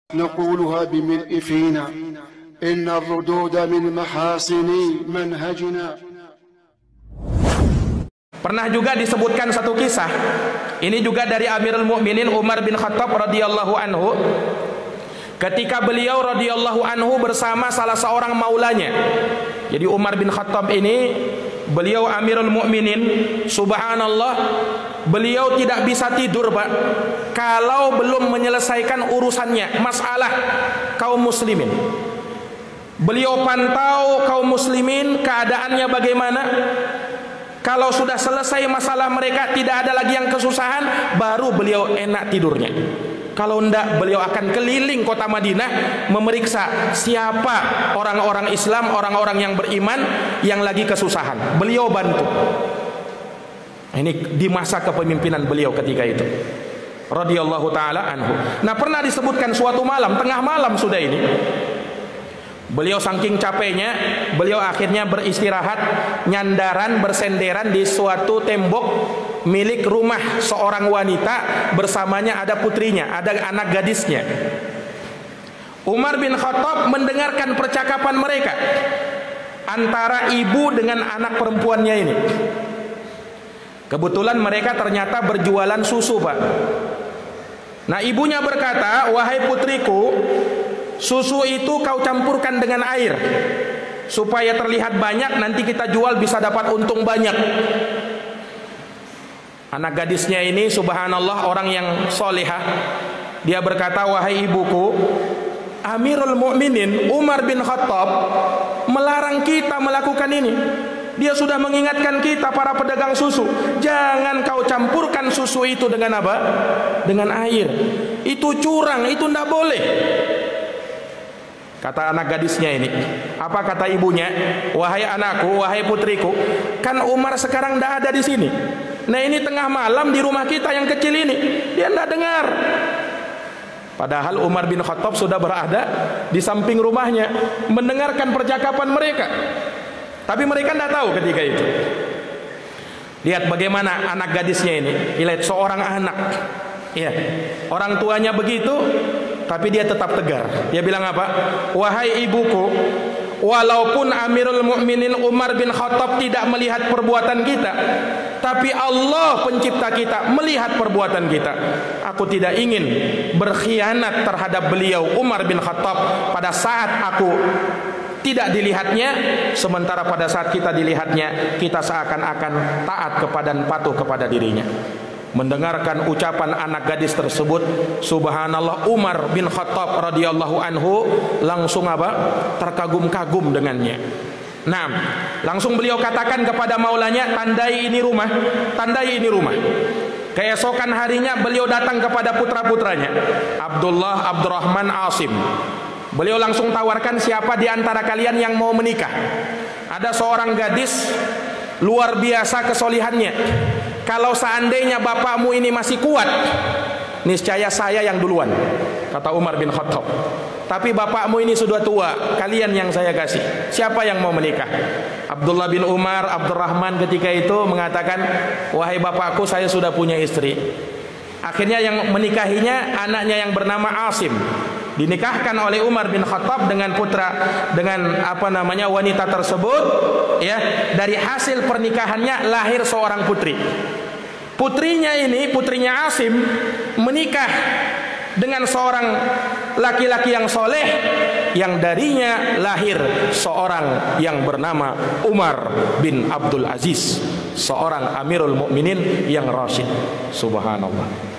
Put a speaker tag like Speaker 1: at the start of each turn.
Speaker 1: نقولها بملء فينا إن الردود من محاسن منهجنا.
Speaker 2: Pernah juga disebutkan satu kisah. Ini juga dari Amirul Mukminin Umar bin Khattab radhiyallahu anhu. Ketika beliau radhiyallahu anhu bersama salah seorang maulanya. Jadi Umar bin Khattab ini, beliau Amirul Mukminin, subhanallah, beliau tidak bisa tidur, Pak, kalau belum menyelesaikan urusannya, masalah kaum muslimin. Beliau pantau kaum muslimin, keadaannya bagaimana. Kalau sudah selesai masalah mereka, tidak ada lagi yang kesusahan, baru beliau enak tidurnya. Kalau enggak, beliau akan keliling kota Madinah memeriksa siapa orang-orang Islam, orang-orang yang beriman yang lagi kesusahan. Beliau bantu. Ini di masa kepemimpinan beliau ketika itu, radhiyallahu taala anhu. Nah, pernah disebutkan suatu malam, tengah malam sudah ini, beliau saking capeknya, beliau akhirnya beristirahat, nyandaran, bersenderan di suatu tembok milik rumah seorang wanita, bersamanya ada putrinya, ada anak gadisnya. Umar bin Khattab mendengarkan percakapan mereka antara ibu dengan anak perempuannya ini. Kebetulan mereka ternyata berjualan susu, Pak. Nah, ibunya berkata, "Wahai putriku, susu itu kau campurkan dengan air supaya terlihat banyak, nanti kita jual bisa dapat untung banyak." Anak gadisnya ini subhanallah orang yang solehah. Dia berkata, "Wahai ibuku, Amirul Mukminin Umar bin Khattab melarang kita melakukan ini. Dia sudah mengingatkan kita para pedagang susu, jangan kau campurkan susu itu dengan apa? Dengan air. Itu curang, itu tidak boleh." Kata anak gadisnya ini. Apa kata ibunya? "Wahai anakku, wahai putriku, kan Umar sekarang tidak ada di sini. Nah, ini tengah malam di rumah kita yang kecil ini, dia tidak dengar." Padahal Umar bin Khattab sudah berada di samping rumahnya, mendengarkan percakapan mereka. Tapi mereka tidak tahu ketika itu. Lihat bagaimana anak gadisnya ini. Lihat seorang anak. Ya, orang tuanya begitu, tapi dia tetap tegar. Dia bilang apa? "Wahai ibuku, walaupun Amirul Mukminin Umar bin Khattab tidak melihat perbuatan kita, tapi Allah pencipta kita melihat perbuatan kita. Aku tidak ingin berkhianat terhadap beliau Umar bin Khattab pada saat aku tidak dilihatnya, sementara pada saat kita dilihatnya, kita seakan-akan taat kepada dan patuh kepada dirinya." Mendengarkan ucapan anak gadis tersebut, subhanallah, Umar bin Khattab radhiyallahu anhu langsung apa? Terkagum-kagum dengannya. Nah, langsung beliau katakan kepada maulanya, "Tandai ini rumah, tandai ini rumah." Keesokan harinya beliau datang kepada putra-putranya, Abdullah, Abdurrahman, Asim. Beliau langsung tawarkan, siapa di antara kalian yang mau menikah? Ada seorang gadis luar biasa kesolihannya. Kalau seandainya bapakmu ini masih kuat, niscaya saya yang duluan, kata Umar bin Khattab. Tapi bapakmu ini sudah tua, kalian yang saya kasih. Siapa yang mau menikah? Abdullah bin Umar, Abdurrahman ketika itu mengatakan, "Wahai bapakku, saya sudah punya istri." Akhirnya yang menikahinya anaknya yang bernama Asim. Dinikahkan oleh Umar bin Khattab dengan wanita tersebut, ya. Dari hasil pernikahannya lahir seorang putri. Putrinya ini, putrinya Asim, menikah dengan seorang laki-laki yang soleh, yang darinya lahir seorang yang bernama Umar bin Abdul Aziz, seorang Amirul Mukminin yang rasyid. Subhanallah.